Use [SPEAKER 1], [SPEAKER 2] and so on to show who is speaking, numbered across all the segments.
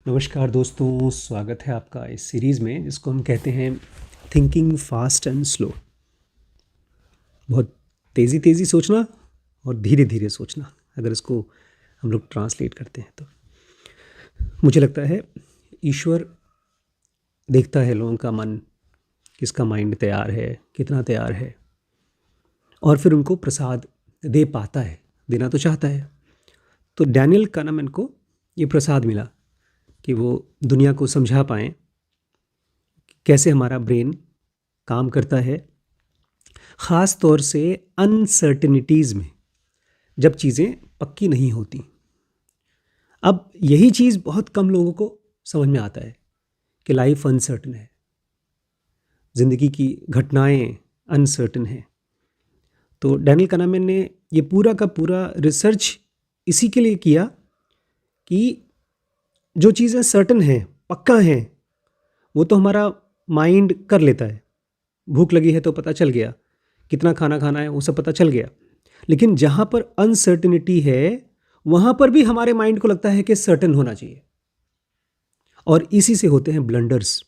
[SPEAKER 1] नमस्कार दोस्तों, स्वागत है आपका इस सीरीज़ में जिसको हम कहते हैं थिंकिंग फास्ट एंड स्लो। बहुत तेज़ी तेज़ी सोचना और धीरे धीरे सोचना, अगर इसको हम लोग ट्रांसलेट करते हैं तो मुझे लगता है ईश्वर देखता है लोगों का मन, किसका माइंड तैयार है, कितना तैयार है, और फिर उनको प्रसाद दे पाता है, देना तो चाहता है। तो डैनियल kahneman को ये प्रसाद मिला कि वो दुनिया को समझा पाएँ कैसे हमारा ब्रेन काम करता है, ख़ास तौर से अनसर्टिनिटीज़ में, जब चीज़ें पक्की नहीं होती। अब यही चीज़ बहुत कम लोगों को समझ में आता है कि लाइफ अनसर्टन है, ज़िंदगी की घटनाएं अनसर्टन हैं। तो डैनियल kahneman ने ये पूरा का पूरा रिसर्च इसी के लिए किया कि जो चीज़ें सर्टन हैं, पक्का हैं, वो तो हमारा माइंड कर लेता है। भूख लगी है तो पता चल गया, कितना खाना खाना है वो सब पता चल गया। लेकिन जहाँ पर अनसर्टिनिटी है वहाँ पर भी हमारे माइंड को लगता है कि सर्टन होना चाहिए, और इसी से होते हैं ब्लंडर्स।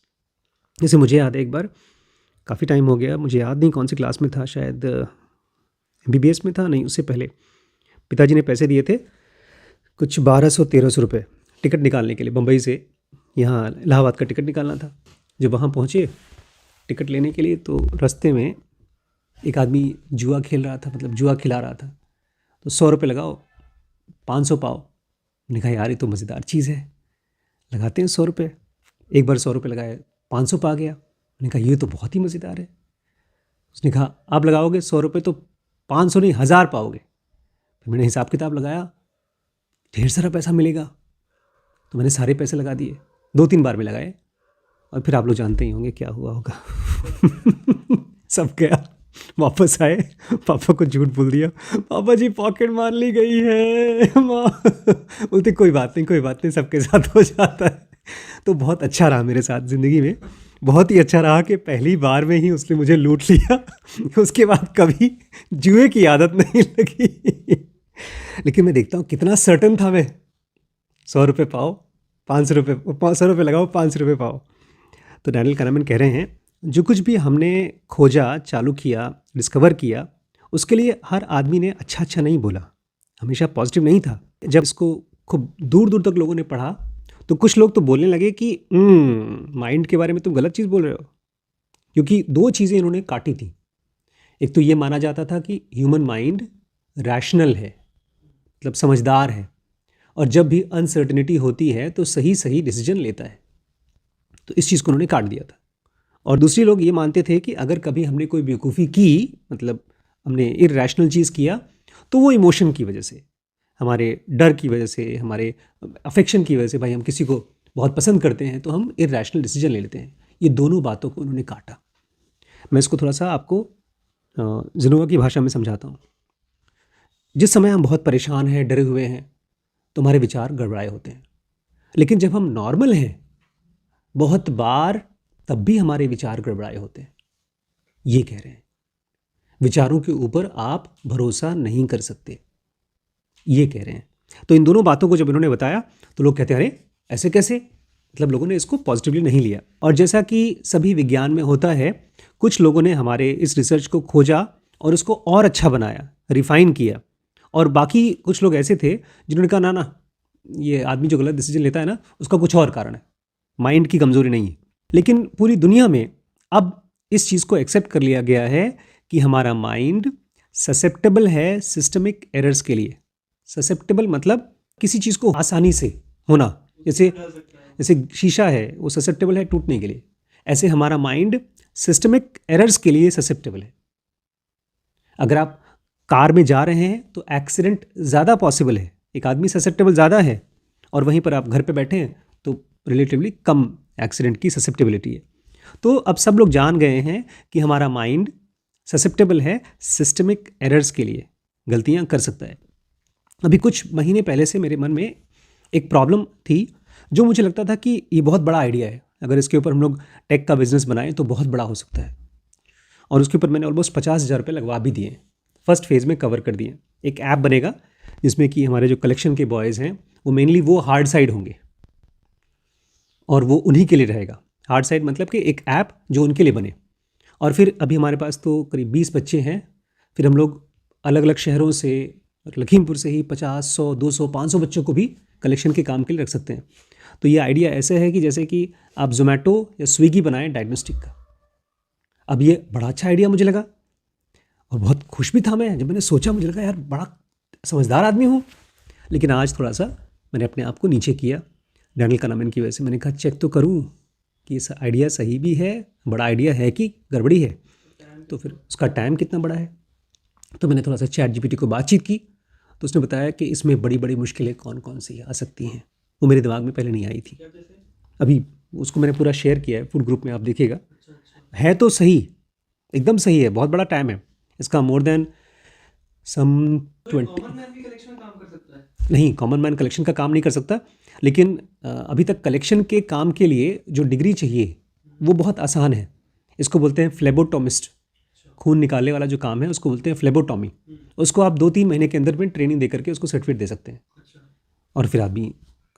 [SPEAKER 1] जैसे मुझे याद है, एक बार काफ़ी टाइम हो गया, मुझे याद नहीं कौन सी क्लास में था, शायद MBBS में था, नहीं उससे पहले। पिताजी ने पैसे दिए थे कुछ 1200-1300 रुपये टिकट निकालने के लिए, बम्बई से यहाँ इलाहाबाद का टिकट निकालना था। जब वहाँ पहुँचे टिकट लेने के लिए, तो रास्ते में एक आदमी जुआ खेल रहा था, मतलब जुआ खिला रहा था। तो 100 रुपये लगाओ 500 पाओ। मैंने कहा यार ये तो मज़ेदार चीज़ है, लगाते हैं 100 रुपये। एक बार 100 रुपये लगाए, 500 पा गया। मैंने कहा ये तो बहुत ही मज़ेदार है। उसने कहा आप लगाओगे 100 रुपये तो 500 नहीं 1000 पाओगे। फिर मैंने हिसाब किताब लगाया, ढेर सारा पैसा मिलेगा। तो मैंने सारे पैसे लगा दिए, 2-3 बार में लगाए, और फिर आप लोग जानते ही होंगे क्या हुआ होगा। सब गया, वापस आए, पापा को झूठ बोल दिया, पापा जी पॉकेट मार ली गई है माँ। बोलते कोई बात नहीं, सबके साथ हो जाता है। तो बहुत अच्छा रहा मेरे साथ ज़िंदगी में, बहुत ही अच्छा रहा कि पहली बार में ही उसने मुझे लूट लिया। उसके बाद कभी जुए की आदत नहीं लगी। लेकिन मैं देखता हूँ कितना सर्टन था मैं। 100 रुपये पाओ, 500 रुपये, 100 रुपये लगाओ, 500 रुपये पाओ। तो डैनियल kahneman कह रहे हैं, जो कुछ भी हमने खोजा, चालू किया, डिस्कवर किया, उसके लिए हर आदमी ने अच्छा नहीं बोला, हमेशा पॉजिटिव नहीं था। जब इसको खूब दूर दूर तक लोगों ने पढ़ा, तो कुछ लोग तो बोलने लगे कि माइंड के बारे में तुम गलत चीज़ बोल रहे हो। क्योंकि 2 चीज़ें इन्होंने काटी थी। एक तो ये माना जाता था कि ह्यूमन माइंड रैशनल है, मतलब समझदार है, और जब भी अनसर्टिनिटी होती है तो सही डिसीजन लेता है। तो इस चीज़ को उन्होंने काट दिया था। और दूसरी लोग ये मानते थे कि अगर कभी हमने कोई बेवकूफ़ी की, मतलब हमने इरैशनल चीज़ किया, तो वो इमोशन की वजह से, हमारे डर की वजह से, हमारे अफेक्शन की वजह से, भाई हम किसी को बहुत पसंद करते हैं तो हम इरैशनल डिसीजन ले लेते हैं। ये दोनों बातों को उन्होंने काटा। मैं इसको थोड़ा सा आपको जिनोवा की भाषा में समझाता हूँ। जिस समय हम बहुत परेशान हैं, डरे हुए हैं, तो हमारे विचार गड़बड़ाए होते हैं। लेकिन जब हम नॉर्मल हैं, बहुत बार तब भी हमारे विचार गड़बड़ाए होते हैं। ये कह रहे हैं विचारों के ऊपर आप भरोसा नहीं कर सकते, ये कह रहे हैं। तो इन दोनों बातों को जब इन्होंने बताया तो लोग कहते हैं अरे ऐसे कैसे, मतलब लोगों ने इसको पॉजिटिवली नहीं लिया। और जैसा कि सभी विज्ञान में होता है, कुछ लोगों ने हमारे इस रिसर्च को खोजा और उसको और अच्छा बनाया, रिफाइन किया, और बाकी कुछ लोग ऐसे थे जिन्होंने कहा ना ना, ये आदमी जो गलत डिसीजन लेता है ना, उसका कुछ और कारण है, माइंड की कमज़ोरी नहीं है। लेकिन पूरी दुनिया में अब इस चीज़ को एक्सेप्ट कर लिया गया है कि हमारा माइंड ससेप्टेबल है सिस्टमिक एरर्स के लिए। ससेप्टेबल मतलब किसी चीज़ को आसानी से होना, जैसे शीशा है वो ससेप्टेबल है टूटने के लिए, ऐसे हमारा माइंड सिस्टमिक एरर्स के लिए ससेप्टेबल है। अगर आप कार में जा रहे हैं तो एक्सीडेंट ज़्यादा पॉसिबल है, एक आदमी ससेप्टेबल ज़्यादा है, और वहीं पर आप घर पे बैठे हैं तो रिलेटिवली कम एक्सीडेंट की ससेप्टेबिलिटी है। तो अब सब लोग जान गए हैं कि हमारा माइंड ससेप्टेबल है सिस्टमिक एरर्स के लिए, गलतियां कर सकता है। अभी कुछ महीने पहले से मेरे मन में एक प्रॉब्लम थी, जो मुझे लगता था कि ये बहुत बड़ा आइडिया है, अगर इसके ऊपर हम लोग टेक का बिजनेस बनाएं तो बहुत बड़ा हो सकता है। और उसके ऊपर मैंने ऑलमोस्ट 50,000 रुपये लगवा भी दिए, फर्स्ट फेज़ में कवर कर दिए। एक ऐप बनेगा जिसमें कि हमारे जो कलेक्शन के बॉयज़ हैं वो मेनली वो हार्ड साइड होंगे, और वो उन्हीं के लिए रहेगा। हार्ड साइड मतलब कि एक ऐप जो उनके लिए बने। और फिर अभी हमारे पास तो करीब 20 बच्चे हैं। फिर हम लोग अलग अलग शहरों से, लखीमपुर से ही 50, 100, 200, 500 बच्चों को भी कलेक्शन के काम के लिए रख सकते हैं। तो ये आइडिया ऐसे है कि जैसे कि आप जोमेटो या स्विगी बनाएं डायग्नोस्टिक का। अब ये बड़ा अच्छा आइडिया मुझे लगा और बहुत खुश भी था मैं जब मैंने सोचा। मुझे लगा यार बड़ा समझदार आदमी हूँ। लेकिन आज थोड़ा सा मैंने अपने आप को नीचे किया डैनियल kahneman की वजह से। मैंने कहा चेक तो करूँ कि इस आइडिया सही भी है, बड़ा आइडिया है कि गड़बड़ी है, तो फिर उसका टाइम कितना बड़ा है। तो मैंने थोड़ा सा चैट जीपीटी को बातचीत की तो उसने बताया कि इसमें बड़ी बड़ी मुश्किलें कौन कौन सी आ सकती हैं, वो मेरे दिमाग में पहले नहीं आई थी। अभी उसको मैंने पूरा शेयर किया है फूड ग्रुप में, आप देखिएगा। है तो सही, एकदम सही है, बहुत बड़ा टाइम है इसका, मोर देन सम 20। नहीं, कॉमन मैन कलेक्शन का काम नहीं कर सकता, लेकिन अभी तक कलेक्शन के काम के लिए जो डिग्री चाहिए वो बहुत आसान है। इसको बोलते हैं फ्लेबोटोमिस्ट। खून निकालने वाला जो काम है उसको बोलते हैं फ्लेबोटॉमी। उसको आप 2-3 महीने के अंदर में ट्रेनिंग दे करके उसको सर्टिफिकेट दे सकते हैं और फिर आदमी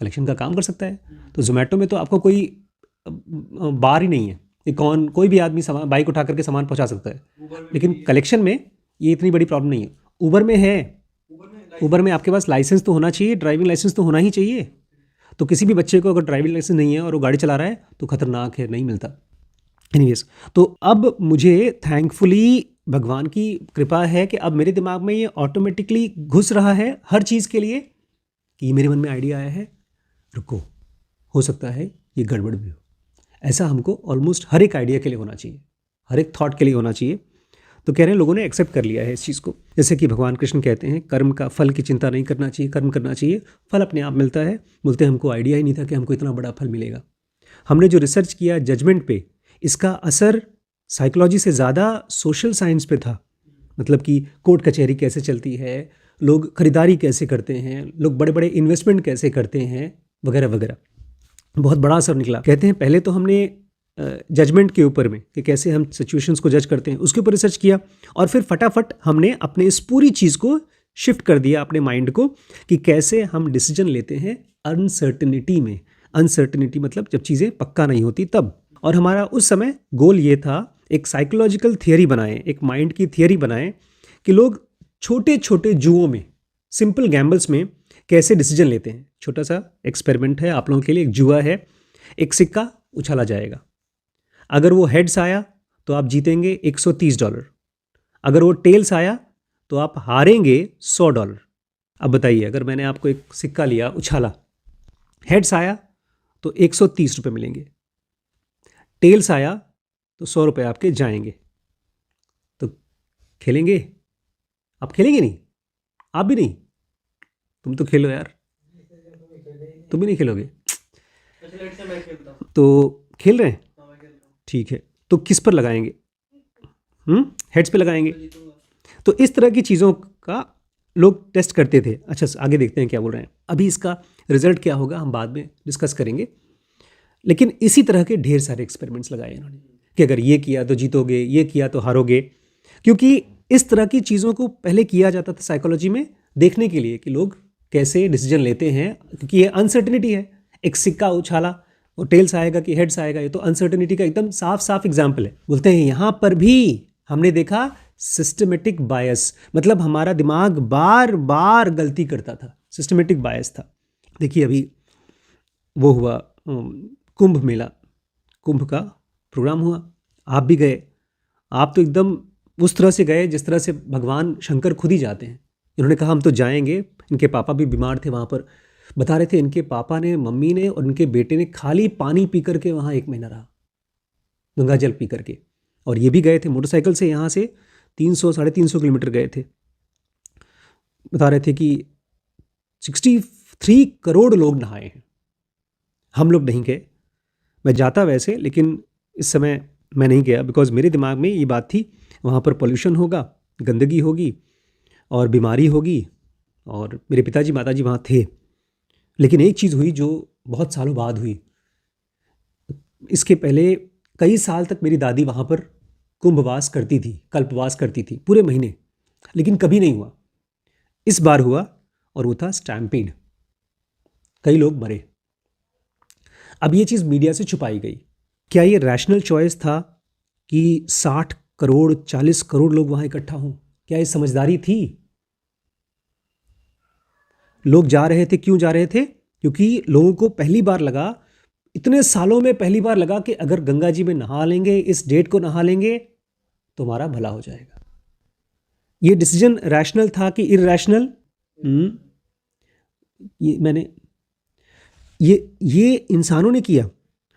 [SPEAKER 1] कलेक्शन का काम कर सकता है। तो जोमेटो में तो आपको कोई बार ही नहीं है कि कौन, कोई भी आदमी सामान बाइक उठा करके सामान पहुंचा सकता है। लेकिन कलेक्शन में ये इतनी बड़ी प्रॉब्लम नहीं है। ऊबर में है, ऊबर में आपके पास लाइसेंस तो होना चाहिए, ड्राइविंग लाइसेंस तो होना ही चाहिए। तो किसी भी बच्चे को अगर ड्राइविंग लाइसेंस नहीं है और वो गाड़ी चला रहा है तो खतरनाक है, नहीं मिलता। एनीवेज, तो अब मुझे थैंकफुली भगवान की कृपा है कि अब मेरे दिमाग में ये ऑटोमेटिकली घुस रहा है हर चीज़ के लिए कि मेरे मन में आइडिया आया है, रुको, हो सकता है ये गड़बड़ भी हो। ऐसा हमको ऑलमोस्ट हर एक आइडिया के लिए होना चाहिए, हर एक थॉट के लिए होना चाहिए। तो कह रहे हैं लोगों ने एक्सेप्ट कर लिया है इस चीज़ को। जैसे कि भगवान कृष्ण कहते हैं कर्म का फल की चिंता नहीं करना चाहिए, कर्म करना चाहिए, फल अपने आप मिलता है। बोलते हैं हमको आइडिया ही नहीं था कि हमको इतना बड़ा फल मिलेगा। हमने जो रिसर्च किया जजमेंट पे, इसका असर साइकोलॉजी से ज़्यादा सोशल साइंस पे था। मतलब कि कोर्ट कचहरी कैसे चलती है, लोग खरीदारी कैसे करते हैं, लोग बड़े बड़े इन्वेस्टमेंट कैसे करते हैं, वगैरह वगैरह। बहुत बड़ा असर निकला। कहते हैं पहले तो हमने जजमेंट के ऊपर में कि कैसे हम सिचुएशंस को जज करते हैं उसके ऊपर रिसर्च किया, और फिर फटाफट हमने अपने इस पूरी चीज़ को शिफ्ट कर दिया अपने माइंड को कि कैसे हम डिसीजन लेते हैं अनसर्टिनिटी में। अनसर्टिनिटी मतलब जब चीज़ें पक्का नहीं होती तब। और हमारा उस समय गोल ये था, एक साइकोलॉजिकल थियरी बनाएं, एक माइंड की थियरी बनाएं कि लोग छोटे छोटे जुओं में, सिंपल गैम्बल्स में कैसे डिसीजन लेते हैं। छोटा सा एक्सपेरिमेंट है आप लोगों के लिए, एक जुआ है। एक सिक्का उछाला जाएगा, अगर वो हेड्स आया तो आप जीतेंगे $130, अगर वो टेल्स आया तो आप हारेंगे $100। अब बताइए, अगर मैंने आपको एक सिक्का लिया, उछाला, हेड्स आया तो $130 मिलेंगे, टेल्स आया तो $100 आपके जाएंगे। तो खेलेंगे? आप खेलेंगे नहीं? आप भी नहीं? तुम तो खेलो यार, तुम भी नहीं खेलोगे? तो खेल रहे हैं, ठीक है। तो किस पर लगाएंगे? हेड्स पे लगाएंगे। तो इस तरह की चीज़ों का लोग टेस्ट करते थे। अच्छा, आगे देखते हैं क्या बोल रहे हैं। अभी इसका रिजल्ट क्या होगा हम बाद में डिस्कस करेंगे। लेकिन इसी तरह के ढेर सारे एक्सपेरिमेंट्स लगाए इन्होंने कि अगर ये किया तो जीतोगे, ये किया तो हारोगे। क्योंकि इस तरह की चीज़ों को पहले किया जाता था साइकोलॉजी में, देखने के लिए कि लोग कैसे डिसीजन लेते हैं, क्योंकि ये अनसर्टिनिटी है। एक सिक्का उछाला, वो टेल्स आएगा कि हेड्स आएगा, ये तो अनसर्टिनिटी का एकदम साफ साफ एग्जाम्पल है। बोलते हैं यहाँ पर भी हमने देखा सिस्टमेटिक बायस, मतलब हमारा दिमाग बार बार गलती करता था, सिस्टमेटिक बायस था। देखिए अभी वो हुआ कुंभ मेला, कुंभ का प्रोग्राम हुआ, आप भी गए। आप तो एकदम उस तरह से गए जिस तरह से भगवान शंकर खुद ही जाते हैं। इन्होंने कहा हम तो जाएंगे। इनके पापा भी बीमार थे वहाँ पर, बता रहे थे इनके पापा ने, मम्मी ने और उनके बेटे ने खाली पानी पी करके वहाँ 1 महीना रहा, गंगा जल पी करके। और ये भी गए थे मोटरसाइकिल से, यहाँ से 300-350 किलोमीटर गए थे। बता रहे थे कि 63 करोड़ लोग नहाए हैं। हम लोग नहीं गए, मैं जाता वैसे, लेकिन इस समय मैं नहीं गया बिकॉज मेरे दिमाग में ये बात थी वहाँ पर पोल्यूशन होगा, गंदगी होगी और बीमारी होगी, और मेरे पिताजी माताजी वहाँ थे। लेकिन एक चीज़ हुई जो बहुत सालों बाद हुई। इसके पहले कई साल तक मेरी दादी वहाँ पर कुंभवास करती थी, कल्पवास करती थी पूरे महीने, लेकिन कभी नहीं हुआ। इस बार हुआ और वो था स्टैम्पीड, कई लोग मरे। अब ये चीज़ मीडिया से छुपाई गई। क्या ये रैशनल चॉइस था कि 60 करोड़ 40 करोड़ लोग वहाँ इकट्ठा हों? क्या ये समझदारी थी? लोग जा रहे थे, क्यों जा रहे थे? क्योंकि लोगों को पहली बार लगा, इतने सालों में पहली बार लगा कि अगर गंगा जी में नहा लेंगे, इस डेट को नहा लेंगे तो हमारा भला हो जाएगा। ये डिसीजन रैशनल था कि इरैशनल? ये इंसानों ने किया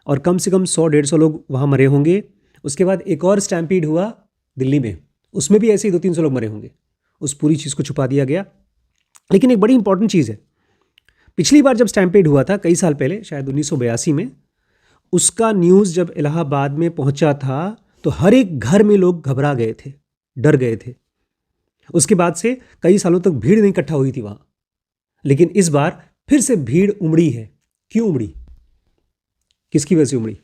[SPEAKER 1] और कम से कम 100-150 लोग वहाँ मरे होंगे। उसके बाद एक और स्टैम्पीड हुआ दिल्ली में, उसमें भी ऐसे ही 200-300 लोग मरे होंगे। उस पूरी चीज़ को छुपा दिया गया। लेकिन एक बड़ी इंपॉर्टेंट चीज़ है, पिछली बार जब स्टैम्पीड हुआ था कई साल पहले, शायद 1982 में, उसका न्यूज़ जब इलाहाबाद में पहुंचा था तो हर एक घर में लोग घबरा गए थे, डर गए थे। उसके बाद से कई सालों तक भीड़ नहीं इकट्ठा हुई थी वहां, लेकिन इस बार फिर से भीड़ उमड़ी है। क्यों उमड़ी? किसकी वजह से उमड़ी?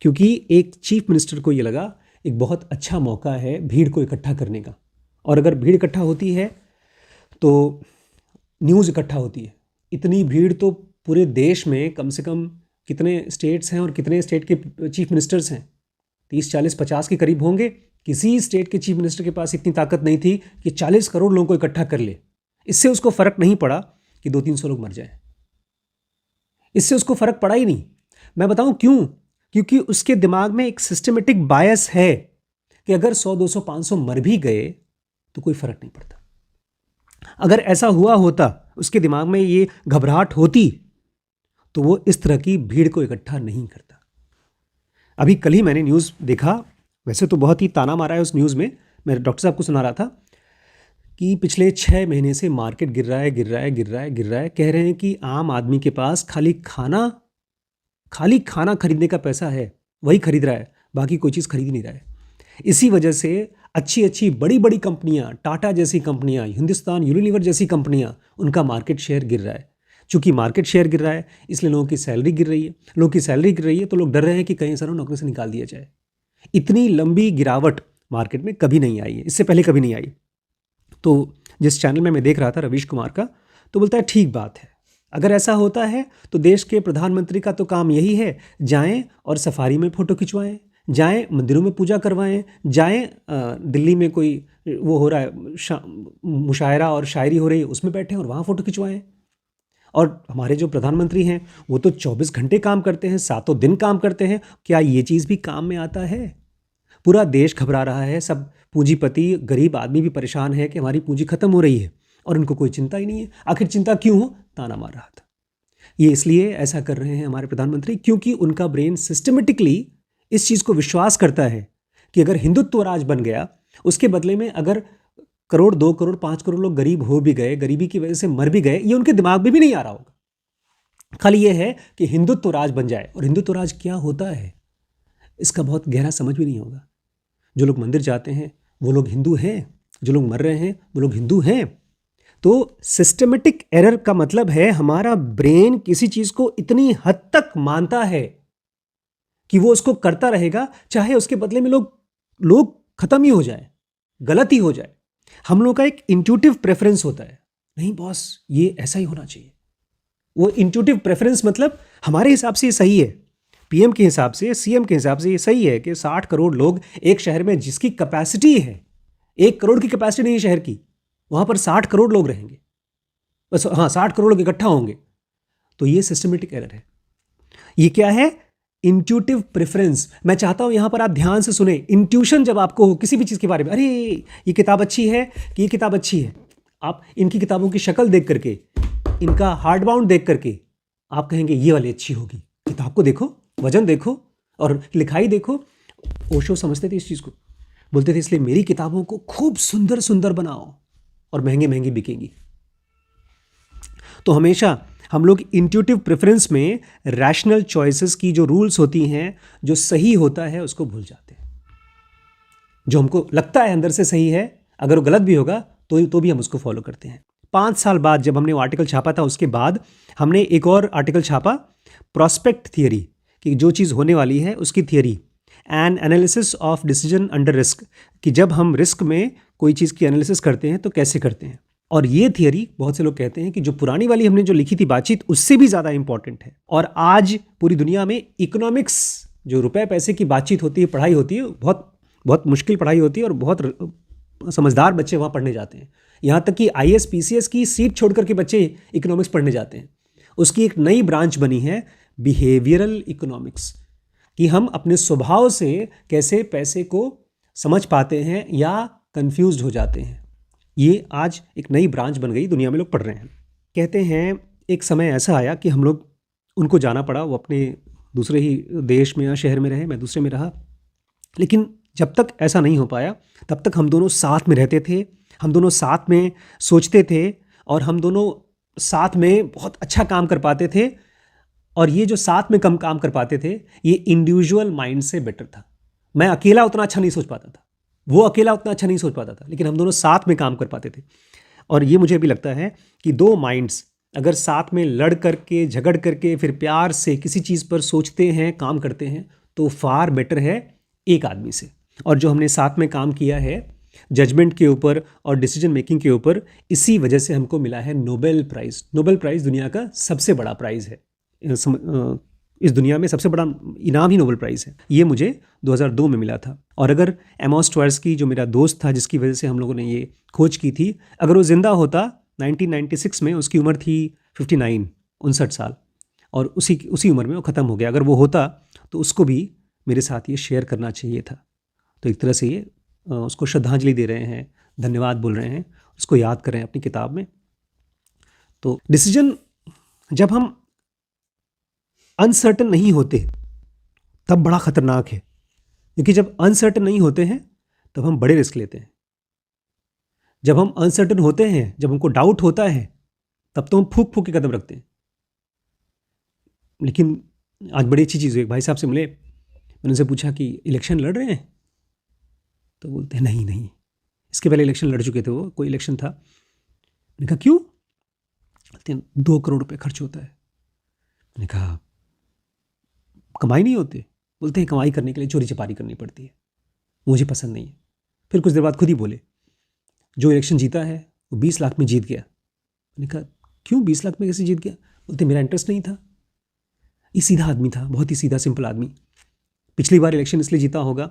[SPEAKER 1] क्योंकि एक चीफ मिनिस्टर को यह लगा एक बहुत अच्छा मौका है भीड़ को इकट्ठा करने का, और अगर भीड़ इकट्ठा होती है तो न्यूज़ इकट्ठा होती है। इतनी भीड़ तो पूरे देश में कम से कम कितने स्टेट्स हैं और कितने स्टेट के चीफ मिनिस्टर्स हैं? 30-40-50 के करीब होंगे। किसी स्टेट के चीफ मिनिस्टर के पास इतनी ताकत नहीं थी कि 40 करोड़ लोगों को इकट्ठा कर ले। इससे उसको फर्क नहीं पड़ा कि 200-300 लोग मर जाए, इससे उसको फर्क पड़ा ही नहीं। मैं बताऊं क्यों? क्योंकि उसके दिमाग में एक सिस्टमेटिक बायस है कि अगर 100-200-500 मर भी गए तो कोई फर्क नहीं पड़ता। अगर ऐसा हुआ होता, उसके दिमाग में ये घबराहट होती, तो वो इस तरह की भीड़ को इकट्ठा नहीं करता। अभी कल ही मैंने न्यूज़ देखा, वैसे तो बहुत ही ताना मारा है उस न्यूज़ में। मैं डॉक्टर साहब को सुना रहा था कि पिछले 6 महीने से मार्केट गिर रहा है, गिर रहा है, गिर रहा है, गिर रहा है। कह रहे हैं कि आम आदमी के पास खाली खाना खरीदने का पैसा है, वही खरीद रहा है, बाकी कोई चीज़ खरीद नहीं रहा है। इसी वजह से अच्छी अच्छी बड़ी बड़ी कंपनियां, टाटा जैसी कंपनियां, हिंदुस्तान यूनिलीवर जैसी कंपनियां, उनका मार्केट शेयर गिर रहा है। चूंकि मार्केट शेयर गिर रहा है इसलिए लोगों की सैलरी गिर रही है। लोगों की सैलरी गिर रही है तो लोग डर रहे हैं कि कहीं सारों नौकरी से निकाल दिया जाए। इतनी लंबी गिरावट मार्केट में कभी नहीं आई है, इससे पहले कभी नहीं आई। तो जिस चैनल में मैं देख रहा था रवीश कुमार का, तो बोलता है ठीक बात है, अगर ऐसा होता है तो देश के प्रधानमंत्री का तो काम यही है, जाएं और सफारी में फ़ोटो खिंचवाएं, जाएं मंदिरों में पूजा करवाएं, जाएं दिल्ली में कोई वो हो रहा है मुशायरा और शायरी हो रही है उसमें बैठें और वहाँ फ़ोटो खिंचवाएं। और हमारे जो प्रधानमंत्री हैं वो तो 24 घंटे काम करते हैं, 7 दिन काम करते हैं। क्या ये चीज़ भी काम में आता है? पूरा देश घबरा रहा है, सब पूंजीपति गरीब आदमी भी परेशान है कि हमारी पूंजी खत्म हो रही है, और उनको कोई चिंता ही नहीं है। आखिर चिंता क्यों हो? ताना मार रहा था। ये इसलिए ऐसा कर रहे हैं हमारे प्रधानमंत्री क्योंकि उनका ब्रेन सिस्टमेटिकली इस चीज़ को विश्वास करता है कि अगर हिंदुत्व राज बन गया, उसके बदले में अगर करोड़ 2 करोड़ 5 करोड़ लोग गरीब हो भी गए, गरीबी की वजह से मर भी गए, ये उनके दिमाग में भी नहीं आ रहा होगा। खाली ये है कि हिंदुत्व राज बन जाए। और हिंदुत्व राज क्या होता है इसका बहुत गहरा समझ भी नहीं होगा। जो लोग मंदिर जाते हैं वो लोग हिंदू हैं, जो लोग मर रहे हैं वो लोग हिंदू हैं। तो सिस्टमेटिक एरर का मतलब है हमारा ब्रेन किसी चीज को इतनी हद तक मानता है कि वो उसको करता रहेगा, चाहे उसके बदले में लोग खत्म ही हो जाए, गलत ही हो जाए। हम लोग का एक इंट्यूटिव प्रेफरेंस होता है, नहीं बॉस ये ऐसा ही होना चाहिए। वो इंट्यूटिव प्रेफरेंस मतलब हमारे हिसाब से ये सही है, पीएम के हिसाब से, सीएम के हिसाब से ये सही है कि 60 करोड़ लोग एक शहर में, जिसकी कैपेसिटी है 1 करोड़ की कैपेसिटी नहीं है शहर की, वहां पर 60 करोड़ लोग रहेंगे, बस हाँ 60 करोड़ लोग इकट्ठा होंगे। तो ये सिस्टमेटिक एरर है। ये क्या है? Intuitive preference. मैं चाहता हूं यहां पर आप ध्यान से सुने। इंट्यूशन जब आपको हो किसी भी चीज के बारे में, अरे ये किताब अच्छी है कि ये किताब अच्छी है, आप इनकी किताबों की शक्ल देख करके, इनका हार्ड बाउंड देख करके आप कहेंगे ये वाली अच्छी होगी। किताब को देखो, वजन देखो और लिखाई देखो। ओशो समझते थे इस चीज को, बोलते थे इसलिए मेरी किताबों को खूब सुंदर सुंदर बनाओ और महंगी महंगी बिकेंगी। तो हमेशा हम लोग इंट्यूटिव प्रेफरेंस में रैशनल चॉइसेस की जो रूल्स होती हैं, जो सही होता है उसको भूल जाते हैं। जो हमको लगता है अंदर से सही है, अगर वो गलत भी होगा तो भी हम उसको फॉलो करते हैं। 5 साल बाद जब हमने वो आर्टिकल छापा था, उसके बाद हमने एक और आर्टिकल छापा, प्रॉस्पेक्ट थियरी, कि जो चीज़ होने वाली है उसकी theory, N analysis of decision under risk, कि जब हम रिस्क में कोई चीज़ की एनालिसिस करते हैं तो कैसे करते हैं। और ये थियरी बहुत से लोग कहते हैं कि जो पुरानी वाली हमने जो लिखी थी बातचीत, उससे भी ज़्यादा इंपॉर्टेंट है। और आज पूरी दुनिया में इकोनॉमिक्स, जो रुपए पैसे की बातचीत होती है, पढ़ाई होती है, बहुत बहुत मुश्किल पढ़ाई होती है और बहुत समझदार बच्चे वहाँ पढ़ने जाते हैं। यहाँ तक कि IAS PCS की सीट छोड़ करके बच्चे इकोनॉमिक्स पढ़ने जाते हैं। उसकी एक नई ब्रांच बनी है बिहेवियरल इकोनॉमिक्स, कि हम अपने स्वभाव से कैसे पैसे को समझ पाते हैं या कंफ्यूज्ड हो जाते हैं। ये आज एक नई ब्रांच बन गई, दुनिया में लोग पढ़ रहे हैं। कहते हैं एक समय ऐसा आया कि हम लोग, उनको जाना पड़ा, वो अपने दूसरे ही देश में या शहर में रहे, मैं दूसरे में रहा। लेकिन जब तक ऐसा नहीं हो पाया तब तक हम दोनों साथ में रहते थे, हम दोनों साथ में सोचते थे और हम दोनों साथ में बहुत अच्छा काम कर पाते थे। और ये जो साथ में कम काम कर पाते थे, ये इंडिविजुअल माइंड से बेटर था। मैं अकेला उतना अच्छा नहीं सोच पाता था, वो अकेला उतना अच्छा नहीं सोच पाता था, लेकिन हम दोनों साथ में काम कर पाते थे। और ये मुझे भी लगता है कि दो माइंड्स अगर साथ में लड़ करके, झगड़ करके, फिर प्यार से किसी चीज़ पर सोचते हैं, काम करते हैं, तो फार बेटर है एक आदमी से। और जो हमने साथ में काम किया है जजमेंट के ऊपर और डिसीजन मेकिंग के ऊपर, इसी वजह से हमको मिला है नोबेल प्राइज़। नोबेल प्राइज़ दुनिया का सबसे बड़ा प्राइज़ है, इस दुनिया में सबसे बड़ा इनाम ही नोबेल प्राइज़ है। ये मुझे 2002 में मिला था। और अगर एमोस ट्वेर्स्की, जो मेरा दोस्त था जिसकी वजह से हम लोगों ने ये खोज की थी, अगर वो ज़िंदा होता 1996 में, उसकी उम्र थी 59, 59 साल, और उसी उम्र में वो ख़त्म हो गया। अगर वो होता तो उसको भी मेरे साथ ये शेयर करना चाहिए था। तो एक तरह से ये उसको श्रद्धांजलि दे रहे हैं, धन्यवाद बोल रहे हैं, उसको याद कर रहे हैं अपनी किताब में। तो डिसीजन जब हम अनसर्टन नहीं होते तब बड़ा ख़तरनाक है, क्योंकि जब अनसर्टन नहीं होते हैं तब हम बड़े रिस्क लेते हैं। जब हम अनसर्टन होते हैं, जब हमको डाउट होता है, तब तो हम फूक फूक के कदम रखते हैं। लेकिन आज बड़ी अच्छी चीज़ हुई, एक भाई साहब से मिले, मैंने उनसे पूछा कि इलेक्शन लड़ रहे हैं? तो बोलते हैं नहीं नहीं, इसके पहले इलेक्शन लड़ चुके थे वो, कोई इलेक्शन था। मैंने कहा क्यों? बोलते हैं 2 करोड़ रुपये खर्च होता है। मैंने कहा कमाई नहीं होती? बोलते हैं कमाई करने के लिए चोरी चपारी करनी पड़ती है, मुझे पसंद नहीं है। फिर कुछ देर बाद खुद ही बोले जो इलेक्शन जीता है वो 20 लाख में जीत गया। मैंने कहा क्यों 20 लाख में कैसे जीत गया? बोलते मेरा इंटरेस्ट नहीं था। ये सीधा आदमी था, बहुत ही सीधा सिंपल आदमी। पिछली बार इलेक्शन इसलिए जीता होगा,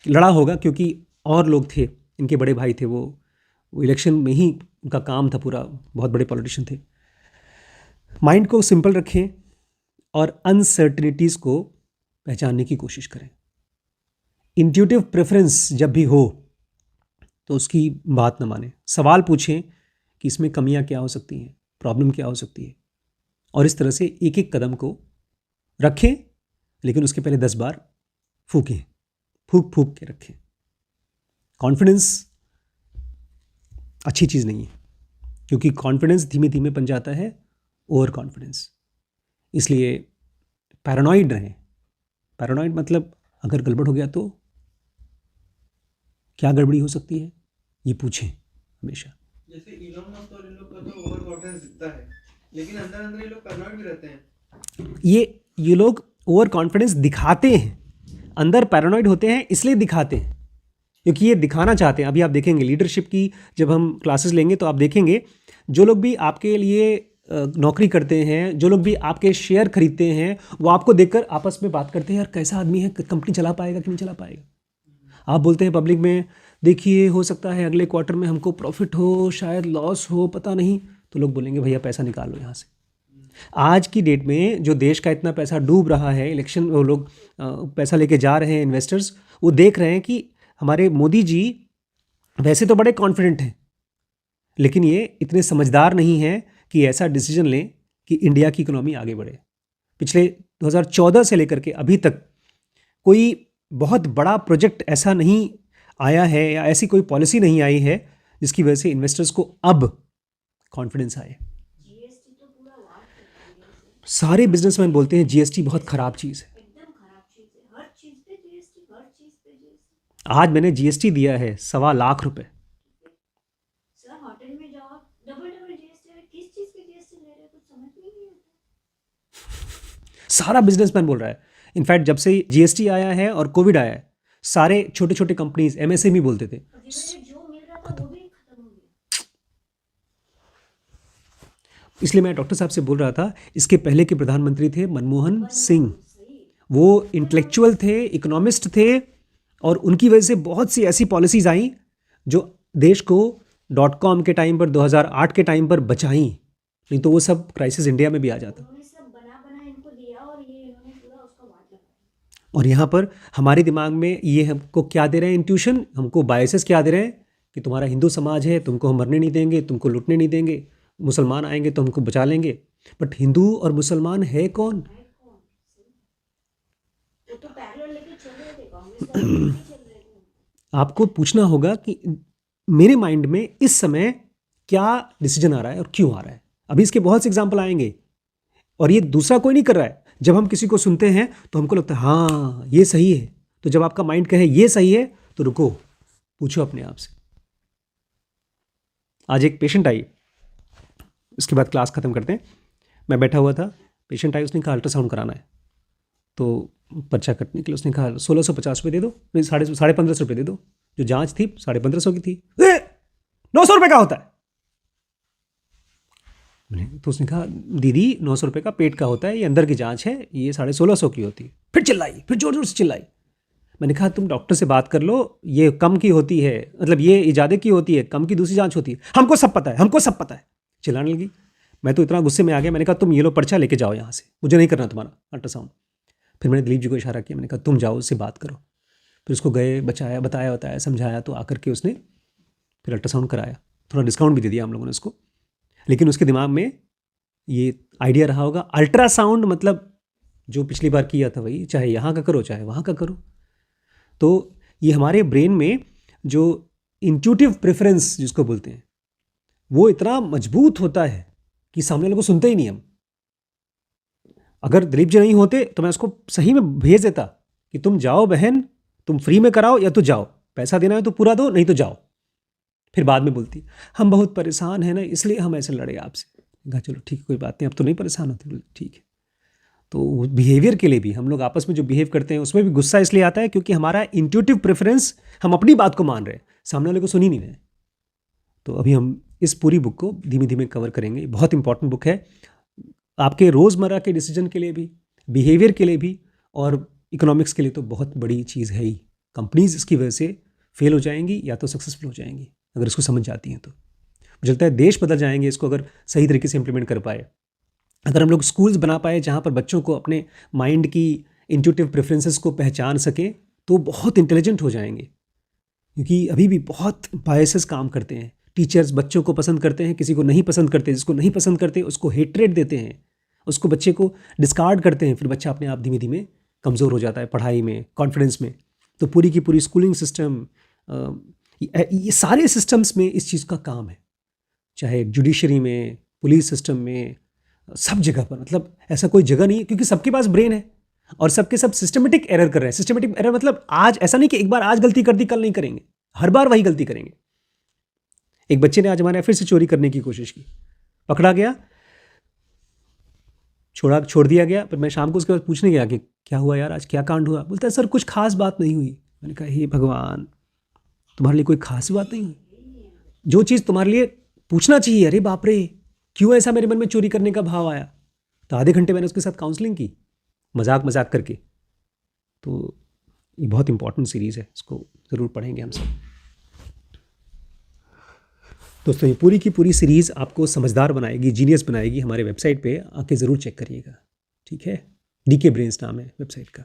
[SPEAKER 1] लड़ा होगा, क्योंकि और लोग थे, इनके बड़े भाई थे, वो इलेक्शन में ही उनका काम था पूरा, बहुत बड़े पॉलिटिशियन थे। माइंड को सिंपल रखें और अनसर्टिनिटीज़ को पहचानने की कोशिश करें। इंट्यूटिव प्रेफरेंस जब भी हो तो उसकी बात न माने, सवाल पूछें कि इसमें कमियां क्या हो सकती हैं, प्रॉब्लम क्या हो सकती है, और इस तरह से एक एक कदम को रखें, लेकिन उसके पहले 10 बार फूकें, फूक फूक के रखें। कॉन्फिडेंस अच्छी चीज़ नहीं है, क्योंकि कॉन्फिडेंस धीमे धीमे बन जाता है ओवर कॉन्फिडेंस। इसलिए पैरानॉइड रहें। पैरानॉइड मतलब अगर गड़बड़ हो गया तो क्या गड़बड़ी हो सकती है, ये पूछें हमेशा।
[SPEAKER 2] जैसे इलॉन मस्क और इन लोग का तो ओवर कॉन्फिडेंस दिखता है, लेकिन अंदर अंदर ये लोग पैरानॉइड भी रहते हैं।
[SPEAKER 1] ये लोग ओवर कॉन्फिडेंस दिखाते हैं, अंदर पैरानॉइड होते हैं, इसलिए दिखाते हैं क्योंकि ये दिखाना चाहते हैं। अभी आप देखेंगे लीडरशिप की जब हम क्लासेस लेंगे तो आप देखेंगे जो लोग भी आपके लिए नौकरी करते हैं, जो लोग भी आपके शेयर खरीदते हैं, वो आपको देखकर आपस में बात करते हैं, यार कैसा आदमी है, कंपनी चला पाएगा कि नहीं चला पाएगा। आप बोलते हैं पब्लिक में, देखिए हो सकता है अगले क्वार्टर में हमको प्रॉफिट हो, शायद लॉस हो, पता नहीं, तो लोग बोलेंगे भैया पैसा निकालो यहाँ से। आज की डेट में जो देश का इतना पैसा डूब रहा है, इलेक्शन वो लोग पैसा लेके जा रहे हैं, इन्वेस्टर्स वो देख रहे हैं कि हमारे मोदी जी वैसे तो बड़े कॉन्फिडेंट हैं, लेकिन ये इतने समझदार नहीं हैं कि ऐसा डिसीजन लें कि इंडिया की इकोनॉमी आगे बढ़े। पिछले 2014 से लेकर के अभी तक कोई बहुत बड़ा प्रोजेक्ट ऐसा नहीं आया है या ऐसी कोई पॉलिसी नहीं आई है जिसकी वजह से इन्वेस्टर्स को अब कॉन्फिडेंस आए। सारे बिजनेसमैन बोलते हैं जीएसटी बहुत ख़राब चीज़ है। आज मैंने जीएसटी दिया है 1.25 लाख रुपए। सारा बिजनेसमैन बोल रहा है। इनफैक्ट जब से जीएसटी आया है और कोविड आया है, सारे छोटे छोटे कंपनीज एमएसएमई बोलते थे खत्म। इसलिए मैं डॉक्टर साहब से बोल रहा था, इसके पहले के प्रधानमंत्री थे मनमोहन सिंह। वो इंटेलेक्चुअल थे, इकोनॉमिस्ट थे, और उनकी वजह से बहुत सी ऐसी पॉलिसीज़ आई जो देश को .com के टाइम पर 2008 के टाइम पर बचाई, नहीं तो वो सब क्राइसिस इंडिया में भी आ जाता। और यहाँ पर हमारे दिमाग में ये हमको क्या दे रहे हैं, इंट्यूशन, हमको बायसेस क्या दे रहे हैं कि तुम्हारा हिंदू समाज है, तुमको हम मरने नहीं देंगे, तुमको लूटने नहीं देंगे, मुसलमान आएंगे तो हमको बचा लेंगे। बट हिंदू और मुसलमान है कौन? आपको पूछना होगा कि मेरे माइंड में इस समय क्या डिसीजन आ रहा है और क्यों आ रहा है। अभी इसके बहुत से एग्जाम्पल आएंगे, और ये दूसरा कोई नहीं कर रहा है। जब हम किसी को सुनते हैं तो हमको लगता है हाँ ये सही है, तो जब आपका माइंड कहे ये सही है तो रुको, पूछो अपने आप से। आज एक पेशेंट आई, इसके बाद क्लास खत्म करते हैं। मैं बैठा हुआ था, पेशेंट आई, उसने कहा अल्ट्रासाउंड कराना है, तो पर्चा कटने के लिए उसने कहा 1650 रुपये दे दो, नहीं 1550 रुपये दे दो। जो जांच थी 1550 की थी। 900 रुपये का होता है। तो उसने कहा दीदी 900 रुपये का पेट का होता है, ये अंदर की जांच है, ये 1650 की होती है। फिर चिल्लाई, फिर जोर जोर से चिल्लाई। मैंने कहा तुम डॉक्टर से बात कर लो, ये कम की होती है, मतलब ये ज़्यादा की होती है, कम की दूसरी जांच होती है। हमको सब पता है, हमको सब पता है। चिल्लाने लगी। मैं तो इतना गुस्से में आ गया, मैंने कहा तुम ये लो पर्चा लेके जाओ यहाँ से, मुझे नहीं करना तुम्हारा अल्ट्रासाउंड। फिर मैंने दिलीप जी को इशारा किया, मैंने कहा तुम जाओ, उससे बात करो। फिर उसको गए, बताया समझाया, तो आकर के उसने फिर अल्ट्रासाउंड कराया। थोड़ा डिस्काउंट भी दे दिया हम लोगों ने उसको। लेकिन उसके दिमाग में ये आइडिया रहा होगा, अल्ट्रासाउंड मतलब जो पिछली बार किया था वही, चाहे यहाँ का करो चाहे वहाँ का करो। तो ये हमारे ब्रेन में जो इंट्यूटिव प्रेफरेंस जिसको बोलते हैं, वो इतना मजबूत होता है कि सामने वाले को सुनते ही नहीं हम। अगर दिलीप जी नहीं होते तो मैं उसको सही में भेज देता कि तुम जाओ बहन, तुम फ्री में कराओ या तो जाओ, पैसा देना है तो पूरा दो, नहीं तो जाओ। फिर बाद में बोलती हम बहुत परेशान हैं ना, इसलिए हम ऐसे लड़े आपसे। कहा चलो ठीक है, कोई बात नहीं, अब तो नहीं परेशान होती। बोले ठीक है। तो बिहेवियर के लिए भी हम लोग आपस में जो बिहेव करते हैं उसमें भी गुस्सा इसलिए आता है क्योंकि हमारा इंट्यूटिव प्रेफरेंस, हम अपनी बात को मान रहे हैं, सामने वाले को सुन ही नहीं रहे। तो अभी हम इस पूरी बुक को धीमे धीमे कवर करेंगे। बहुत इंपॉर्टेंट बुक है आपके रोज़मर्रा के डिसीजन के लिए भी, बिहेवियर के लिए भी, और इकोनॉमिक्स के लिए तो बहुत बड़ी चीज़ है ही। कंपनीज इसकी वजह से फेल हो जाएंगी या तो सक्सेसफुल हो जाएंगी अगर इसको समझ जाती हैं। तो मुझे लगता है देश बदल जाएंगे इसको अगर सही तरीके से इंप्लीमेंट कर पाए। अगर हम लोग स्कूल्स बना पाए जहाँ पर बच्चों को अपने माइंड की इंट्यूटिव प्रेफरेंसेस को पहचान सकें, तो बहुत इंटेलिजेंट हो जाएंगे। क्योंकि अभी भी बहुत बायसेस काम करते हैं। टीचर्स बच्चों को पसंद करते हैं, किसी को नहीं पसंद करते, जिसको नहीं पसंद करते उसको हेट्रेड देते हैं, उसको बच्चे को डिस्कार्ड करते हैं। फिर बच्चा अपने आप धीमे धीमे कमज़ोर हो जाता है पढ़ाई में, कॉन्फिडेंस में। तो पूरी की पूरी स्कूलिंग सिस्टम, ये सारे सिस्टम्स में इस चीज़ का काम है, चाहे जुडिशरी में, पुलिस सिस्टम में, सब जगह पर। मतलब ऐसा कोई जगह नहीं है, क्योंकि सबके पास ब्रेन है और सबके सब सिस्टमेटिक एरर कर रहे हैं। सिस्टमेटिक एरर मतलब आज ऐसा नहीं कि एक बार आज गलती कर दी कल नहीं करेंगे, हर बार वही गलती करेंगे। एक बच्चे ने आज हमारे फिर से चोरी करने की कोशिश की, पकड़ा गया, छोड़ दिया गया। पर मैं शाम को उसके बाद पूछने गया कि क्या हुआ यार, आज क्या कांड हुआ? बोलता है सर कुछ खास बात नहीं हुई। मैंने कहा हे भगवान, तुम्हारे लिए कोई खास बात नहीं हुई? जो चीज़ तुम्हारे लिए पूछना चाहिए, अरे बाप रे क्यों ऐसा मेरे मन में चोरी करने का भाव आया, तो आधे घंटे मैंने उसके साथ काउंसलिंग की, मजाक करके। तो ये बहुत इंपॉर्टेंट सीरीज़ है, इसको ज़रूर पढ़ेंगे हम सब। दोस्तों ये पूरी की पूरी सीरीज़ आपको समझदार बनाएगी, जीनियस बनाएगी। हमारे वेबसाइट पे आके ज़रूर चेक करिएगा, ठीक है? DK Brains नाम है वेबसाइट का।